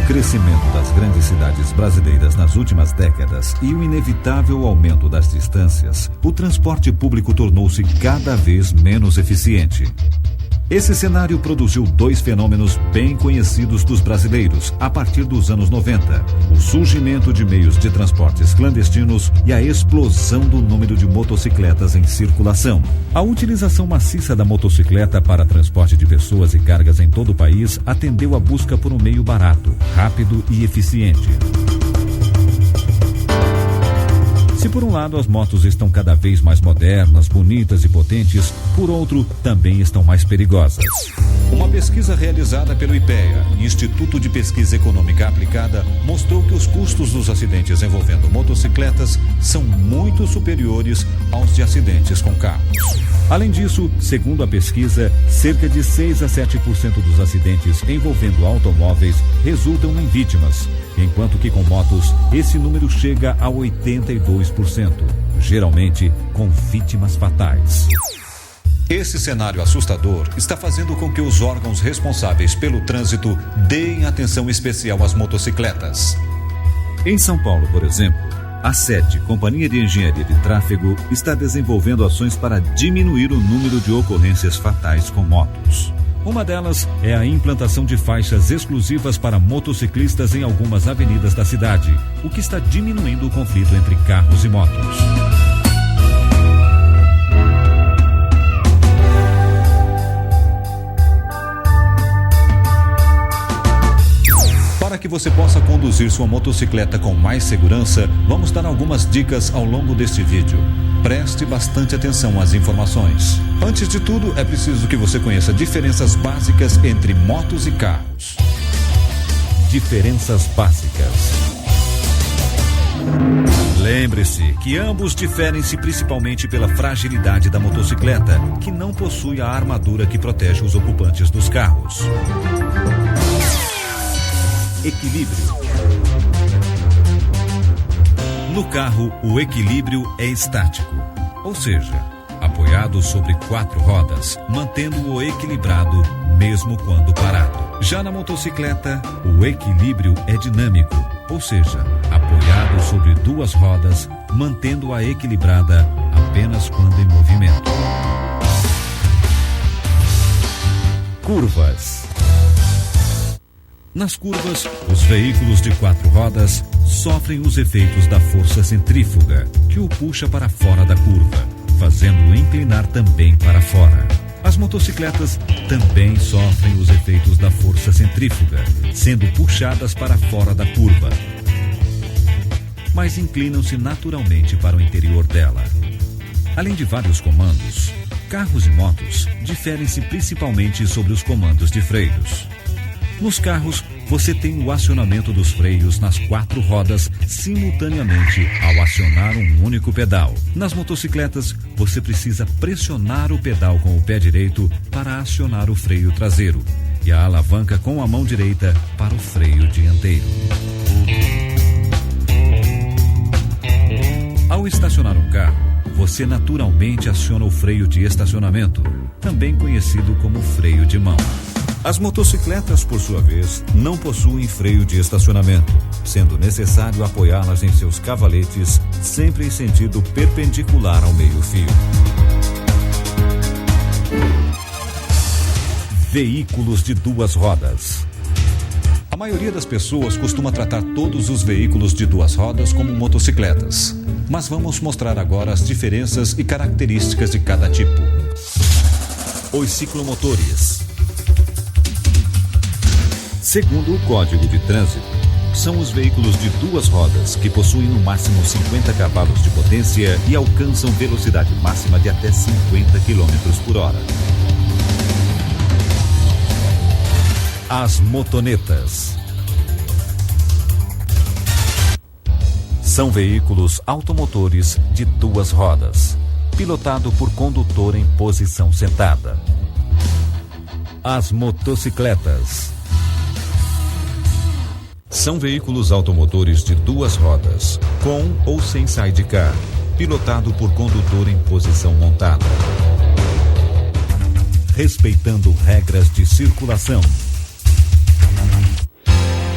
crescimento das grandes cidades brasileiras nas últimas décadas e o inevitável aumento das distâncias, o transporte público tornou-se cada vez menos eficiente. Esse cenário produziu dois fenômenos bem conhecidos dos brasileiros a partir dos anos 90: o surgimento de meios de transportes clandestinos e a explosão do número de motocicletas em circulação. A utilização maciça da motocicleta para transporte de pessoas e cargas em todo o país atendeu à busca por um meio barato, rápido e eficiente. Se por um lado as motos estão cada vez mais modernas, bonitas e potentes, por outro, também estão mais perigosas. Uma pesquisa realizada pelo IPEA, Instituto de Pesquisa Econômica Aplicada, mostrou que os custos dos acidentes envolvendo motocicletas são muito superiores aos de acidentes com carros. Além disso, segundo a pesquisa, cerca de 6 a 7% dos acidentes envolvendo automóveis resultam em vítimas, enquanto que com motos esse número chega a 82%, geralmente com vítimas fatais. Esse cenário assustador está fazendo com que os órgãos responsáveis pelo trânsito deem atenção especial às motocicletas. Em São Paulo, por exemplo, a SET, Companhia de Engenharia de Tráfego, está desenvolvendo ações para diminuir o número de ocorrências fatais com motos. Uma delas é a implantação de faixas exclusivas para motociclistas em algumas avenidas da cidade, o que está diminuindo o conflito entre carros e motos. Para que você possa conduzir sua motocicleta com mais segurança, vamos dar algumas dicas ao longo deste vídeo. Preste bastante atenção às informações. Antes de tudo, é preciso que você conheça diferenças básicas entre motos e carros. Diferenças básicas. Lembre-se que ambos diferem-se principalmente pela fragilidade da motocicleta, que não possui a armadura que protege os ocupantes dos carros. Equilíbrio. No carro, o equilíbrio é estático, ou seja, apoiado sobre 4 rodas, mantendo-o equilibrado mesmo quando parado. Já na motocicleta, o equilíbrio é dinâmico, ou seja, apoiado sobre 2 rodas, mantendo-a equilibrada apenas quando em movimento. Curvas. Nas curvas, os veículos de 4 rodas sofrem os efeitos da força centrífuga, que o puxa para fora da curva, fazendo-o inclinar também para fora. As motocicletas também sofrem os efeitos da força centrífuga, sendo puxadas para fora da curva, mas inclinam-se naturalmente para o interior dela. Além de vários comandos, carros e motos diferem-se principalmente sobre os comandos de freios. Nos carros, você tem o acionamento dos freios nas 4 rodas simultaneamente ao acionar um único pedal. Nas motocicletas, você precisa pressionar o pedal com o pé direito para acionar o freio traseiro e a alavanca com a mão direita para o freio dianteiro. Ao estacionar um carro, você naturalmente aciona o freio de estacionamento, também conhecido como freio de mão. As motocicletas, por sua vez, não possuem freio de estacionamento, sendo necessário apoiá-las em seus cavaletes, sempre em sentido perpendicular ao meio-fio. Veículos de 2 rodas. A maioria das pessoas costuma tratar todos os veículos de 2 rodas como motocicletas, mas vamos mostrar agora as diferenças e características de cada tipo. Os ciclomotores. Segundo o Código de Trânsito, são os veículos de 2 rodas que possuem no máximo 50 cavalos de potência e alcançam velocidade máxima de até 50 km por hora. As motonetas. São veículos automotores de 2 rodas, pilotado por condutor em posição sentada. As motocicletas. São veículos automotores de 2 rodas, com ou sem sidecar, pilotado por condutor em posição montada. Respeitando regras de circulação.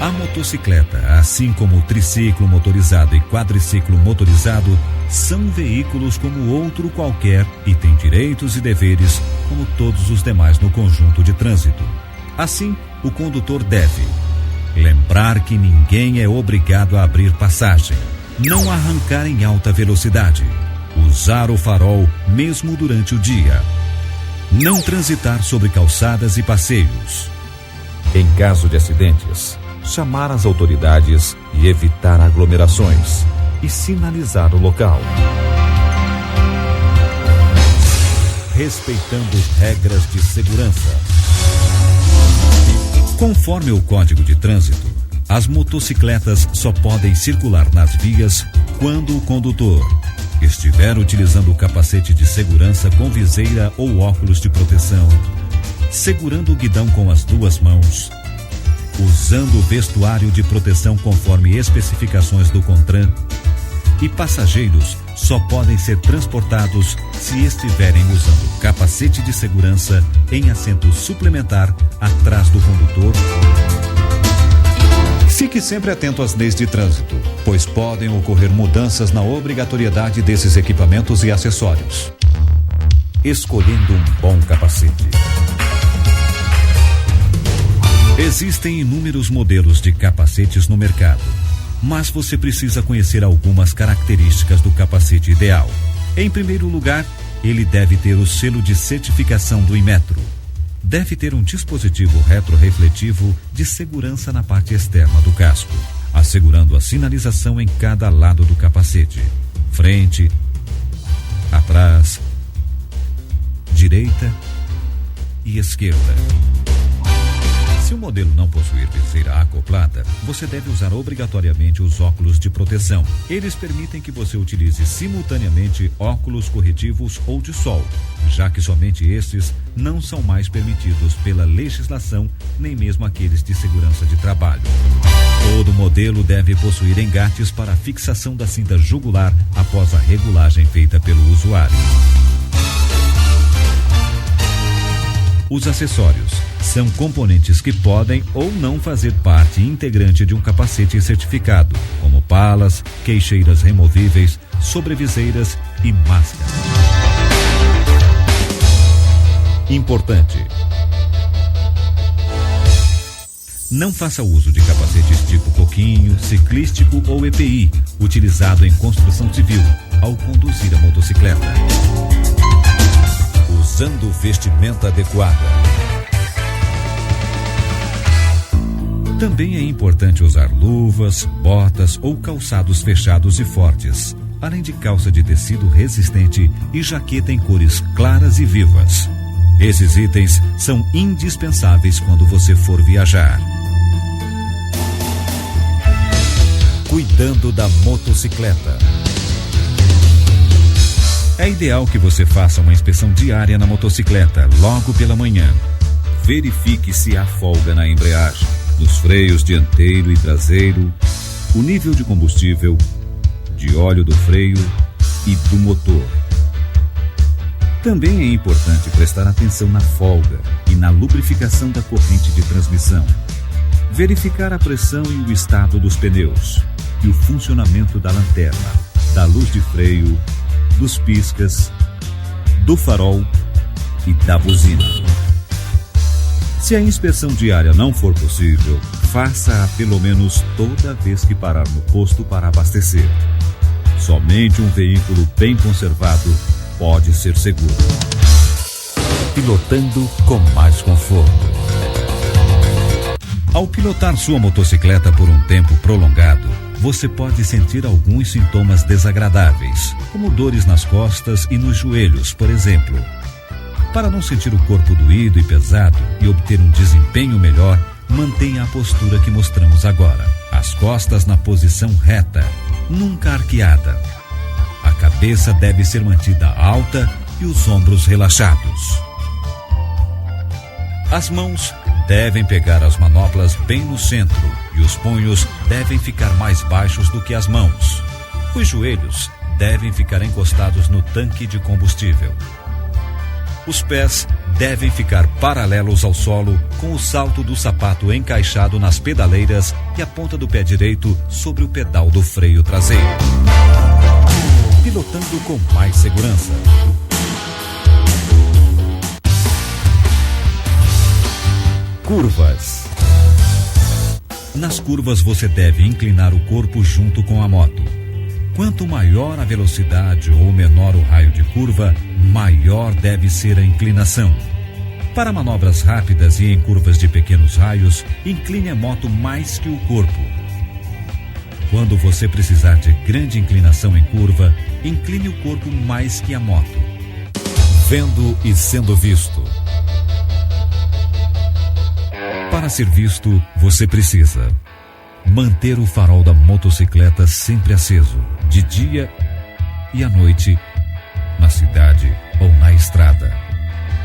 A motocicleta, assim como o triciclo motorizado e quadriciclo motorizado, são veículos como outro qualquer e têm direitos e deveres como todos os demais no conjunto de trânsito. Assim, o condutor deve lembrar que ninguém é obrigado a abrir passagem, não arrancar em alta velocidade, usar o farol mesmo durante o dia, não transitar sobre calçadas e passeios. Em caso de acidentes, chamar as autoridades e evitar aglomerações e sinalizar o local. Respeitando regras de segurança. Conforme o Código de Trânsito, as motocicletas só podem circular nas vias quando o condutor estiver utilizando o capacete de segurança com viseira ou óculos de proteção, segurando o guidão com as duas mãos, usando o vestuário de proteção conforme especificações do CONTRAN, e passageiros só podem ser transportados se estiverem usando capacete de segurança em assento suplementar atrás do condutor. Fique sempre atento às leis de trânsito, pois podem ocorrer mudanças na obrigatoriedade desses equipamentos e acessórios. Escolhendo um bom capacete. Existem inúmeros modelos de capacetes no mercado, mas você precisa conhecer algumas características do capacete ideal. Em primeiro lugar, ele deve ter o selo de certificação do Inmetro. Deve ter um dispositivo retrorefletivo de segurança na parte externa do casco, assegurando a sinalização em cada lado do capacete: frente, atrás, direita e esquerda. Se o modelo não possuir viseira acoplada, você deve usar obrigatoriamente os óculos de proteção. Eles permitem que você utilize simultaneamente óculos corretivos ou de sol, já que somente estes não são mais permitidos pela legislação, nem mesmo aqueles de segurança de trabalho. Todo modelo deve possuir engates para fixação da cinta jugular após a regulagem feita pelo usuário. Os acessórios são componentes que podem ou não fazer parte integrante de um capacete certificado, como palas, queixeiras removíveis, sobreviseiras e máscaras. Importante: não faça uso de capacetes tipo coquinho, ciclístico ou EPI, utilizado em construção civil, ao conduzir a motocicleta. Usando vestimenta adequada. Também é importante usar luvas, botas ou calçados fechados e fortes, além de calça de tecido resistente e jaqueta em cores claras e vivas. Esses itens são indispensáveis quando você for viajar. Cuidando da motocicleta. É ideal que você faça uma inspeção diária na motocicleta logo pela manhã. Verifique se há folga na embreagem, nos freios dianteiro e traseiro, o nível de combustível, de óleo do freio e do motor. Também é importante prestar atenção na folga e na lubrificação da corrente de transmissão. Verificar a pressão e o estado dos pneus e o funcionamento da lanterna, da luz de freio, dos piscas, do farol e da buzina. Se a inspeção diária não for possível, faça-a pelo menos toda vez que parar no posto para abastecer. Somente um veículo bem conservado pode ser seguro. Pilotando com mais conforto. Ao pilotar sua motocicleta por um tempo prolongado, você pode sentir alguns sintomas desagradáveis, como dores nas costas e nos joelhos, por exemplo. Para não sentir o corpo doído e pesado e obter um desempenho melhor, mantenha a postura que mostramos agora. As costas na posição reta, nunca arqueada. A cabeça deve ser mantida alta e os ombros relaxados. As mãos devem pegar as manoplas bem no centro e os punhos devem ficar mais baixos do que as mãos. Os joelhos devem ficar encostados no tanque de combustível. Os pés devem ficar paralelos ao solo, com o salto do sapato encaixado nas pedaleiras e a ponta do pé direito sobre o pedal do freio traseiro. Pilotando com mais segurança. Curvas. Nas curvas você deve inclinar o corpo junto com a moto. Quanto maior a velocidade ou menor o raio de curva, maior deve ser a inclinação. Para manobras rápidas e em curvas de pequenos raios, incline a moto mais que o corpo. Quando você precisar de grande inclinação em curva, incline o corpo mais que a moto. Vendo e sendo visto. Para ser visto, você precisa manter o farol da motocicleta sempre aceso, de dia e à noite, na cidade ou na estrada.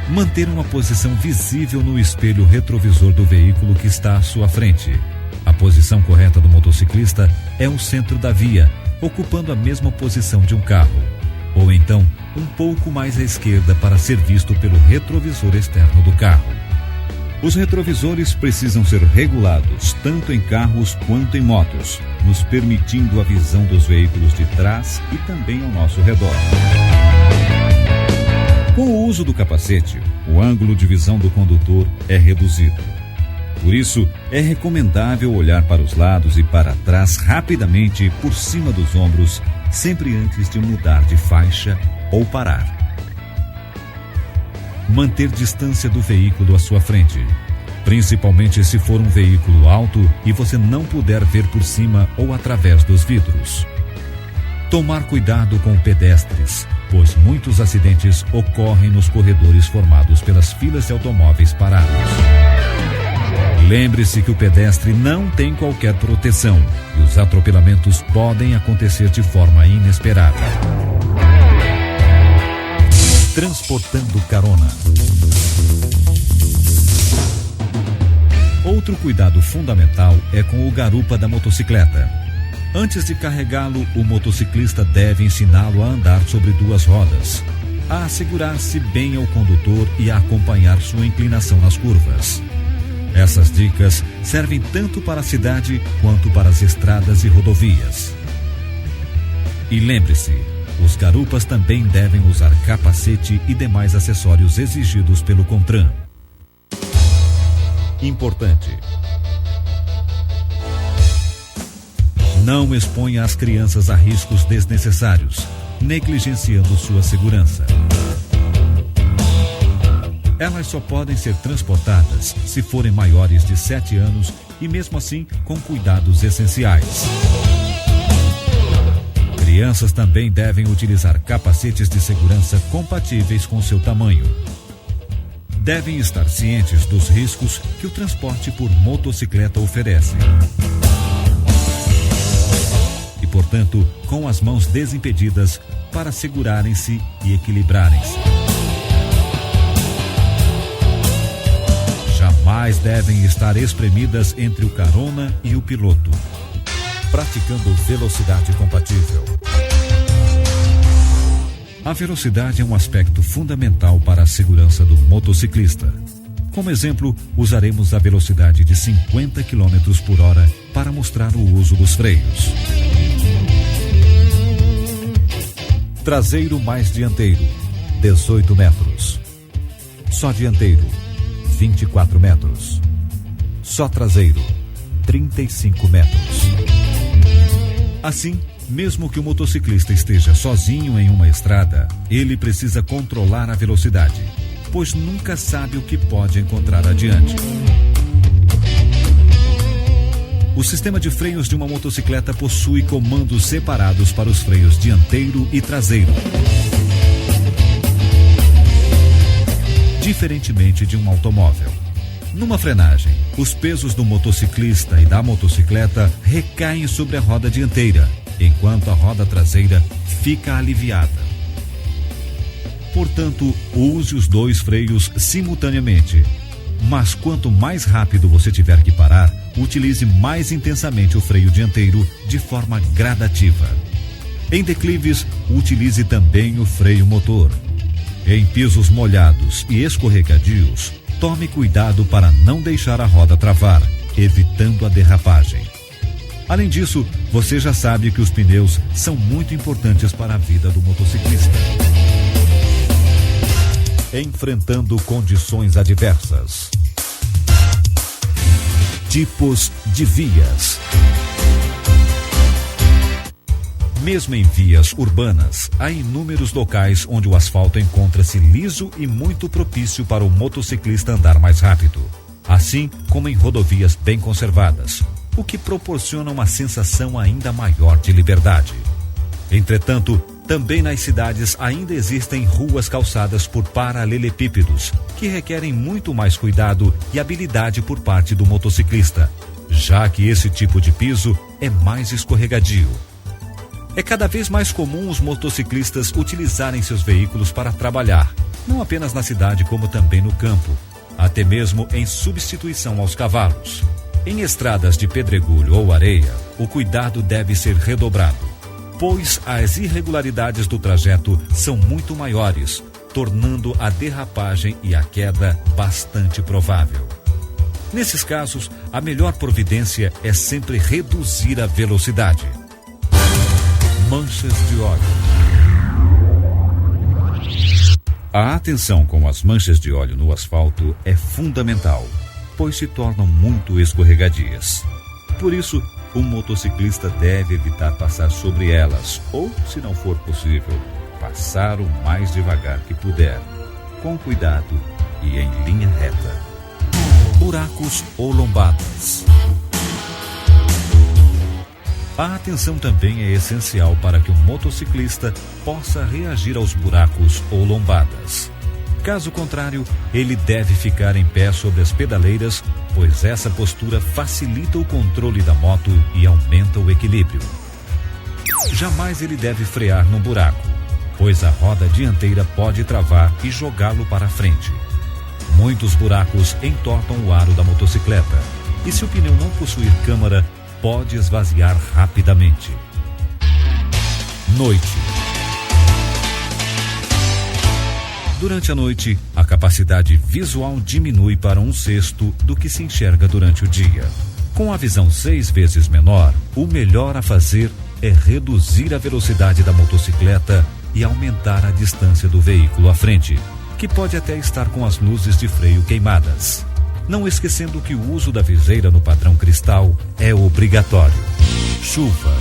Manter uma posição visível no espelho retrovisor do veículo que está à sua frente. A posição correta do motociclista é o centro da via, ocupando a mesma posição de um carro, ou então um pouco mais à esquerda para ser visto pelo retrovisor externo do carro. Os retrovisores precisam ser regulados tanto em carros quanto em motos, nos permitindo a visão dos veículos de trás e também ao nosso redor. Com o uso do capacete, o ângulo de visão do condutor é reduzido. Por isso, é recomendável olhar para os lados e para trás rapidamente por cima dos ombros, sempre antes de mudar de faixa ou parar. Manter distância do veículo à sua frente, principalmente se for um veículo alto e você não puder ver por cima ou através dos vidros. Tomar cuidado com pedestres, pois muitos acidentes ocorrem nos corredores formados pelas filas de automóveis parados. Lembre-se que o pedestre não tem qualquer proteção e os atropelamentos podem acontecer de forma inesperada. Transportando carona. Outro cuidado fundamental é com o garupa da motocicleta. Antes de carregá-lo, o motociclista deve ensiná-lo a andar sobre duas rodas, a assegurar-se bem ao condutor e a acompanhar sua inclinação nas curvas. Essas dicas servem tanto para a cidade quanto para as estradas e rodovias. E lembre-se, os garupas também devem usar capacete e demais acessórios exigidos pelo CONTRAN. Importante: não exponha as crianças a riscos desnecessários, negligenciando sua segurança. Elas só podem ser transportadas se forem maiores de 7 anos e mesmo assim com cuidados essenciais. Crianças também devem utilizar capacetes de segurança compatíveis com seu tamanho. Devem estar cientes dos riscos que o transporte por motocicleta oferece. E, portanto, com as mãos desimpedidas para segurarem-se e equilibrarem-se. Jamais devem estar espremidas entre o carona e o piloto. Praticando velocidade compatível. A velocidade é um aspecto fundamental para a segurança do motociclista. Como exemplo, usaremos a velocidade de 50 km por hora para mostrar o uso dos freios. Traseiro mais dianteiro, 18 metros. Só dianteiro, 24 metros. Só traseiro, 35 metros. Assim, mesmo que o motociclista esteja sozinho em uma estrada, ele precisa controlar a velocidade, pois nunca sabe o que pode encontrar adiante. O sistema de freios de uma motocicleta possui comandos separados para os freios dianteiro e traseiro. Diferentemente de um automóvel. Numa frenagem, os pesos do motociclista e da motocicleta recaem sobre a roda dianteira, enquanto a roda traseira fica aliviada. Portanto, use os dois freios simultaneamente. Mas quanto mais rápido você tiver que parar, utilize mais intensamente o freio dianteiro de forma gradativa. Em declives, utilize também o freio motor. Em pisos molhados e escorregadios, tome cuidado para não deixar a roda travar, evitando a derrapagem. Além disso, você já sabe que os pneus são muito importantes para a vida do motociclista. Enfrentando condições adversas. Tipos de vias. Mesmo em vias urbanas, há inúmeros locais onde o asfalto encontra-se liso e muito propício para o motociclista andar mais rápido, assim como em rodovias bem conservadas, o que proporciona uma sensação ainda maior de liberdade. Entretanto, também nas cidades ainda existem ruas calçadas por paralelepípedos, que requerem muito mais cuidado e habilidade por parte do motociclista, já que esse tipo de piso é mais escorregadio. É cada vez mais comum os motociclistas utilizarem seus veículos para trabalhar, não apenas na cidade como também no campo, até mesmo em substituição aos cavalos. Em estradas de pedregulho ou areia, o cuidado deve ser redobrado, pois as irregularidades do trajeto são muito maiores, tornando a derrapagem e a queda bastante provável. Nesses casos, a melhor providência é sempre reduzir a velocidade. Manchas de óleo. A atenção com as manchas de óleo no asfalto é fundamental, pois se tornam muito escorregadias. Por isso, o motociclista deve evitar passar sobre elas, ou, se não for possível, passar o mais devagar que puder, com cuidado e em linha reta. Buracos ou lombadas. A atenção também é essencial para que o motociclista possa reagir aos buracos ou lombadas. Caso contrário, ele deve ficar em pé sobre as pedaleiras, pois essa postura facilita o controle da moto e aumenta o equilíbrio. Jamais ele deve frear no buraco, pois a roda dianteira pode travar e jogá-lo para frente. Muitos buracos entortam o aro da motocicleta, e se o pneu não possuir câmara, pode esvaziar rapidamente. Noite. Durante a noite, a capacidade visual diminui para 1/6 do que se enxerga durante o dia. Com a visão 6 vezes menor, o melhor a fazer é reduzir a velocidade da motocicleta e aumentar a distância do veículo à frente, que pode até estar com as luzes de freio queimadas. Não esquecendo que o uso da viseira no padrão cristal é obrigatório. Chuva.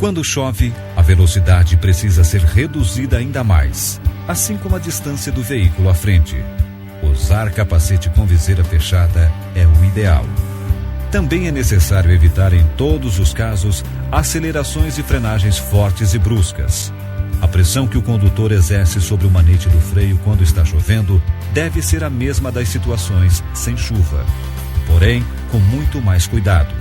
Quando chove, a velocidade precisa ser reduzida ainda mais, assim como a distância do veículo à frente. Usar capacete com viseira fechada é o ideal. Também é necessário evitar em todos os casos acelerações e frenagens fortes e bruscas. A pressão que o condutor exerce sobre o manete do freio quando está chovendo deve ser a mesma das situações sem chuva, porém com muito mais cuidado,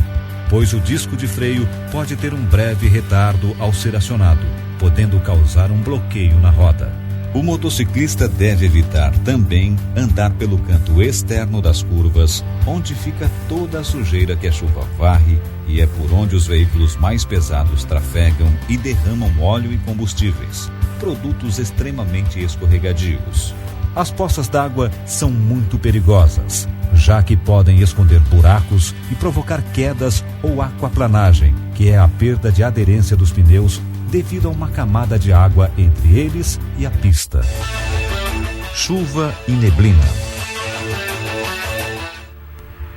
pois o disco de freio pode ter um breve retardo ao ser acionado, podendo causar um bloqueio na roda. O motociclista deve evitar também andar pelo canto externo das curvas, onde fica toda a sujeira que a chuva varre e é por onde os veículos mais pesados trafegam e derramam óleo e combustíveis, produtos extremamente escorregadios. As poças d'água são muito perigosas, já que podem esconder buracos e provocar quedas ou aquaplanagem, que é a perda de aderência dos pneus devido a uma camada de água entre eles e a pista. Chuva e neblina.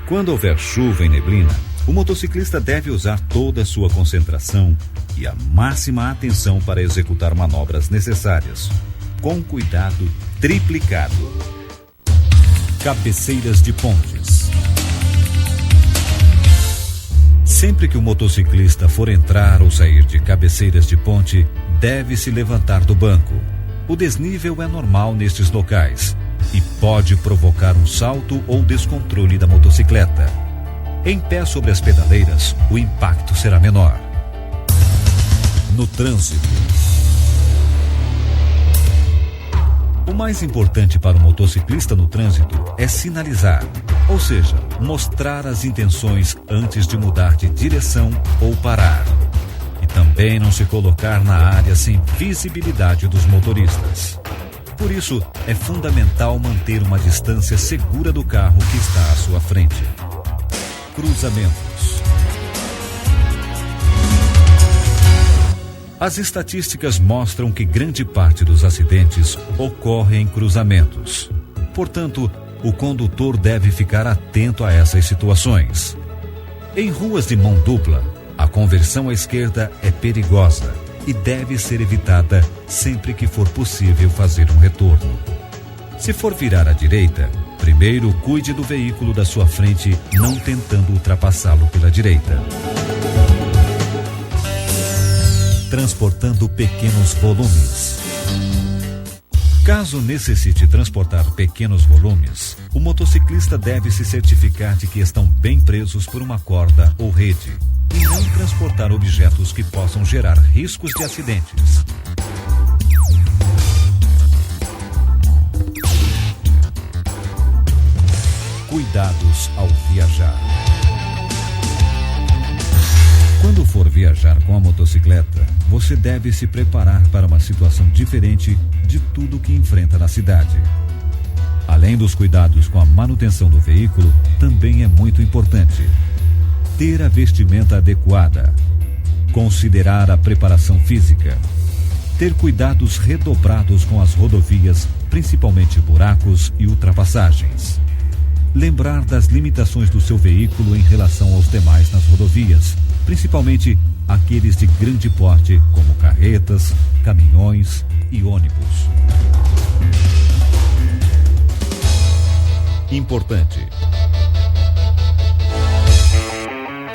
Quando houver chuva e neblina, o motociclista deve usar toda a sua concentração e a máxima atenção para executar manobras necessárias, com cuidado triplicado. Cabeceiras de pontes. Sempre que o motociclista for entrar ou sair de cabeceiras de ponte, deve se levantar do banco. O desnível é normal nestes locais e pode provocar um salto ou descontrole da motocicleta. Em pé sobre as pedaleiras, o impacto será menor. No trânsito. O mais importante para o motociclista no trânsito é sinalizar, ou seja, mostrar as intenções antes de mudar de direção ou parar. E Também não se colocar na área sem visibilidade dos motoristas. Por isso, é fundamental manter uma distância segura do carro que está à sua frente. Cruzamentos. As estatísticas mostram que grande parte dos acidentes ocorre em cruzamentos. Portanto, o condutor deve ficar atento a essas situações. Em ruas de mão dupla, a conversão à esquerda é perigosa e deve ser evitada sempre que for possível fazer um retorno. Se for virar à direita, primeiro cuide do veículo da sua frente, não tentando ultrapassá-lo pela direita. Transportando pequenos volumes. Caso necessite transportar pequenos volumes, o motociclista deve se certificar de que estão bem presos por uma corda ou rede e não transportar objetos que possam gerar riscos de acidentes. Cuidados ao viajar. Quando for viajar com a motocicleta, você deve se preparar para uma situação diferente de tudo que enfrenta na cidade. Além dos cuidados com a manutenção do veículo, também é muito importante ter a vestimenta adequada, considerar a preparação física, ter cuidados redobrados com as rodovias, principalmente buracos e ultrapassagens. Lembrar das limitações do seu veículo em relação aos demais nas rodovias, principalmente aqueles de grande porte, como carretas, caminhões e ônibus. Importante.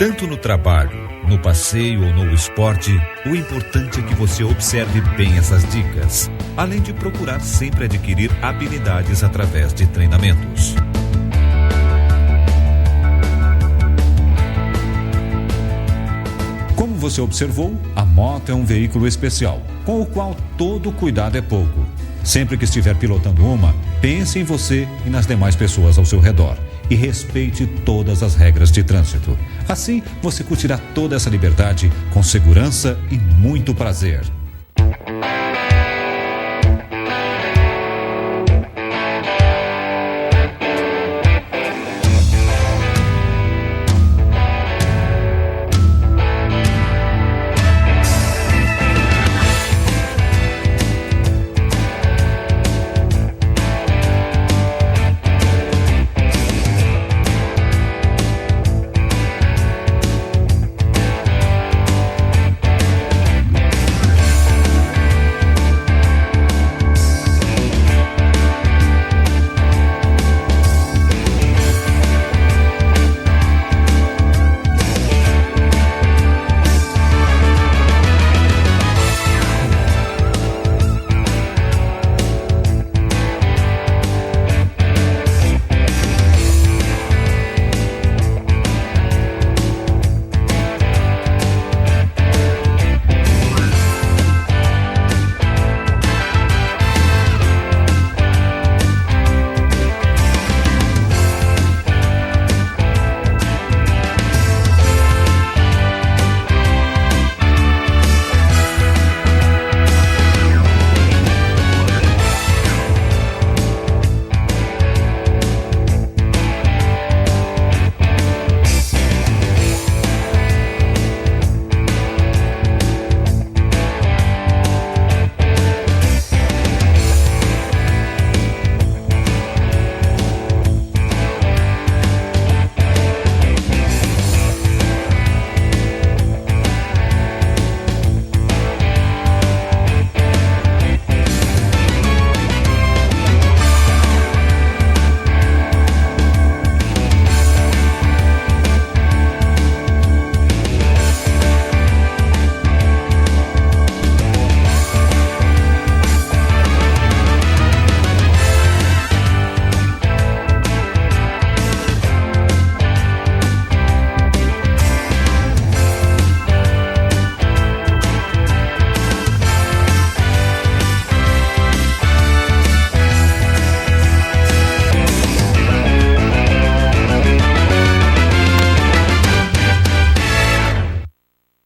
Tanto no trabalho, no passeio ou no esporte, o importante é que você observe bem essas dicas, além de procurar sempre adquirir habilidades através de treinamentos. Como você observou, a moto é um veículo especial, com o qual todo cuidado é pouco. Sempre que estiver pilotando uma, pense em você e nas demais pessoas ao seu redor e respeite todas as regras de trânsito. Assim, você curtirá toda essa liberdade com segurança e muito prazer.